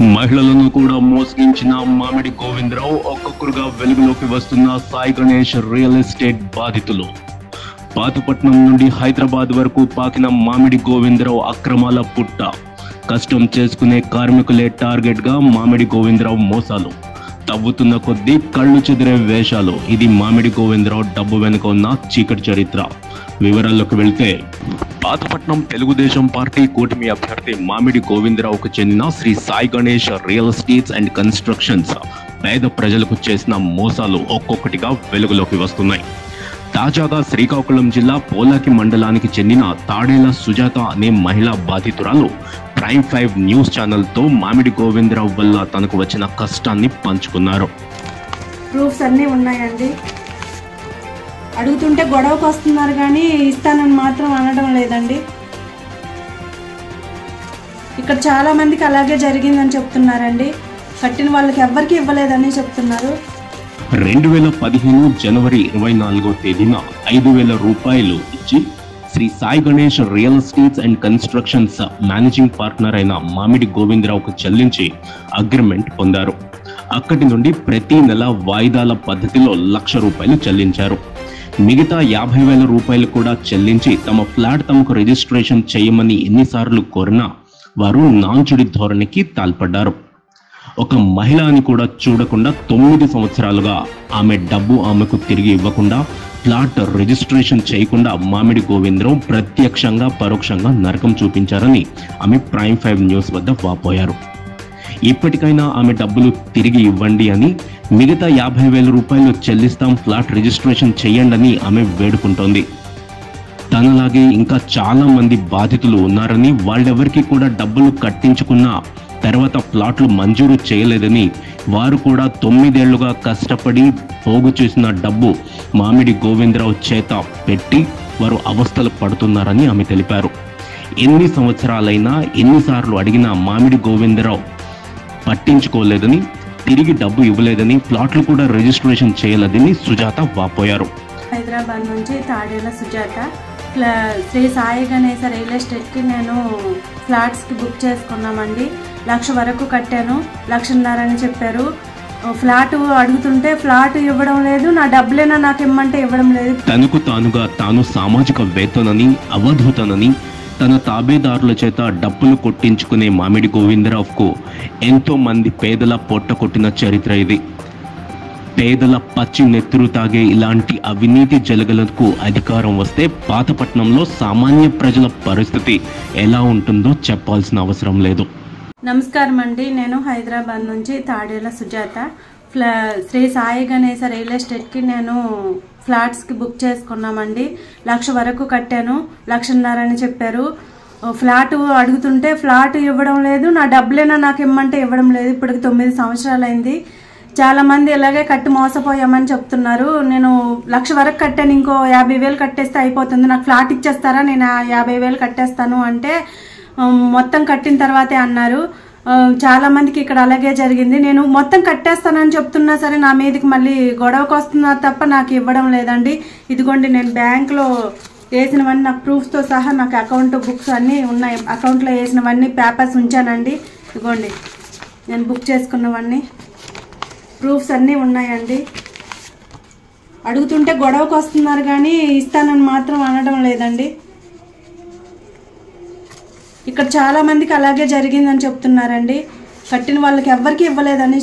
మహిళలను కూడా మోసగించిన మామిడి గోవిందరావు ఒక్కొక్కరుగా వెలుగులోకి వస్తున్న సాయి గణేష్ రియల్ ఎస్టేట్ బాధితులు. పాతపట్నం నుండి హైదరాబాద్ వరకు పాకిన మామిడి గోవిందరావు అక్రమాల పుట్ట. కష్టం చేసుకునే కార్మికులే టార్గెట్ గా మామిడి గోవిందరావు మోసాలు. తవ్వుతున్న కొద్దీ కళ్ళు చెదిరే వేషాలు. ఇది మామిడి గోవిందరావు డబ్బు వెనుక ఉన్న చీకటి చరిత్ర. వివరాల్లోకి వెళ్తే, పాతపట్నం తెలుగుదేశం పార్టీ కూటమి అభ్యర్థి మామిడి గోవిందరావుకు చెందిన Sri Sai Ganesh real estates and constructions పేద ప్రజలకు చేసిన మోసాలు ఒక్కొక్కటిగా వెలుగులోకి వస్తున్నాయి. తాజాగా శ్రీకాకుళం జిల్లా పోలాకి మండలానికి చెందిన తాడేల సుజాత అనే మహిళా బాధితురాలు ప్రైమ్ 5 న్యూస్ ఛానల్తో మామిడి గోవిందరావు వల్ల తనకు వచ్చిన కష్టాన్ని పంచుకున్నారు. ప్రూఫ్స్ అన్నీ ఉన్నాయండి. అడుగుతుంటే గొడవకు వస్తున్నారు కానీ ఇస్తానని మాత్రం అనడం లేదండి. ఇక్కడ చాలా మందికి అలాగే జరిగిందని చెప్తున్నారండి. కట్టిన వాళ్ళకి ఎవ్వరికి ఇవ్వలేదని చెప్తున్నారు. 2015 జనవరి 24వ తేదీన 5,000 రూపాయలు ఇచ్చి Sri Sai Ganesh real estates and constructions managing partner అయిన మామిడి గోవిందరావుకు చెల్లించి అగ్రిమెంట్ పొందారు. అక్కడి నుండి ప్రతి నెల వాయిదాల పద్ధతిలో ₹1,00,000 చెల్లించారు. మిగతా 50,000 రూపాయలు కూడా చెల్లించి తమ ఫ్లాట్ తమకు రిజిస్ట్రేషన్ చేయమని ఎన్నిసార్లు కోరినా వారు నాంచుడి ధోరణికి తాల్పడ్డారు. ఒక మహిళ అని కూడా చూడకుండా 9 సంవత్సరాలుగా ఆమె డబ్బు ఆమెకు తిరిగి ఇవ్వకుండా, ఫ్లాట్ రిజిస్ట్రేషన్ చేయకుండా మామిడి గోవిందరావు ప్రత్యక్షంగా పరోక్షంగా నరకం చూపించారని ఆమె ప్రైమ్ 5 న్యూస్ వద్ద వాపోయారు. ఇప్పటికైనా ఆమె డబ్బులు తిరిగి ఇవ్వండి అని, మిగతా 50,000 రూపాయలు చెల్లిస్తాం, ఫ్లాట్ రిజిస్ట్రేషన్ చేయండి అని ఆమె వేడుకుంటోంది. తనలాగే ఇంకా చాలా మంది బాధితులు ఉన్నారని, వాళ్ళెవరికి కూడా డబ్బులు కట్టించుకున్న తర్వాత ప్లాట్లు మంజూరు చేయలేదని, వారు కూడా 9 ఏళ్లుగా కష్టపడి పోగు చేసిన డబ్బు మామిడి గోవిందరావు చేత పెట్టి వారు అవస్థలు పడుతున్నారని ఆమె తెలిపారు. ఎన్ని సంవత్సరాలైనా ఎన్నిసార్లు అడిగినా మామిడి గోవిందరావు పట్టించుకోలేదని, తిరిగి డబ్బు ఇవ్వలేదని, ప్లాట్లు కూడా రిజిస్ట్రేషన్ చేయలేదని సుజాత వాపోయారు. హైదరాబాద్ నుంచి తాడేల సుజాత. శ్రీ సాయి గణేష్ రియల్ ఎస్టేట్కి నేను ఫ్లాట్స్కి బుక్ చేసుకున్నామండి. 1,00,000 వరకు కట్టాను. 1,50,000 అని చెప్పారు. ఫ్లాట్ అడుగుతుంటే ఫ్లాట్ ఇవ్వడం లేదు, నా డబ్బులేనా నాకు ఇమ్మంటే ఇవ్వడం లేదు. తనకు తానుగా తాను సామాజిక వేత్తనని, అవధూతనని, తన తాబేదారుల చేత డబ్బులు కొట్టించుకునే మామిడి గోవిందరావుకు ఎంతో మంది పేదల పొట్ట కొట్టిన చరిత్ర ఇది. పేదల పచ్చి నెత్తురు తాగే ఇలాంటి అవినీతి జలగలకు అధికారం వస్తే పాతపట్నంలో సామాన్య ప్రజల పరిస్థితి ఎలా ఉంటుందో చెప్పాల్సిన అవసరం లేదు. నమస్కారం అండి, నేను హైదరాబాద్ నుంచి తాడేల సుజాత. శ్రీ సాయి గణేష్ రియల్ ఎస్టేట్కి నేను ఫ్లాట్స్కి బుక్ చేసుకున్నామండి. 1,00,000 వరకు కట్టాను. 1,50,000 అని చెప్పారు. ఫ్లాట్ అడుగుతుంటే ఫ్లాట్ ఇవ్వడం లేదు, నా డబ్బులేనా నాకు ఇమ్మంటే ఇవ్వడం లేదు. ఇప్పటికి 9 సంవత్సరాలు అయింది. చాలా మంది ఇలాగే కట్టి మోసపోయామని చెప్తున్నారు. నేను 1,00,000 వరకు కట్టాను, ఇంకో 50,000 కట్టేస్తే అయిపోతుంది, నాకు ఫ్లాట్ ఇచ్చేస్తారా, నేను 50,000 కట్టేస్తాను అంటే మొత్తం కట్టిన తర్వాతే అన్నారు. చాలా మందికి ఇక్కడ అలాగే జరిగింది. నేను మొత్తం కట్టేస్తానని చెప్తున్నా సరే నా మీదకి మళ్ళీ గొడవకు వస్తున్నారు తప్ప నాకు ఇవ్వడం లేదండి. ఇదిగోండి, నేను బ్యాంక్లో వేసినవన్నీ నాకు ప్రూఫ్స్తో సహా నాకు అకౌంట్ బుక్స్ అన్నీ ఉన్నాయి. అకౌంట్లో వేసినవన్నీ పేపర్స్ ఉంచానండి. ఇదిగోండి, నేను బుక్ చేసుకున్నవన్నీ ప్రూఫ్స్ అన్నీ ఉన్నాయండి. అడుగుతుంటే గొడవకు వస్తున్నారు కానీ ఇస్తానని మాత్రం అనడం లేదండి. ఇక్కడ చాలా మందికి అలాగే జరిగిందని చెప్తున్నారండి. కట్టిన వాళ్ళకి ఎవ్వరికి ఇవ్వలేదని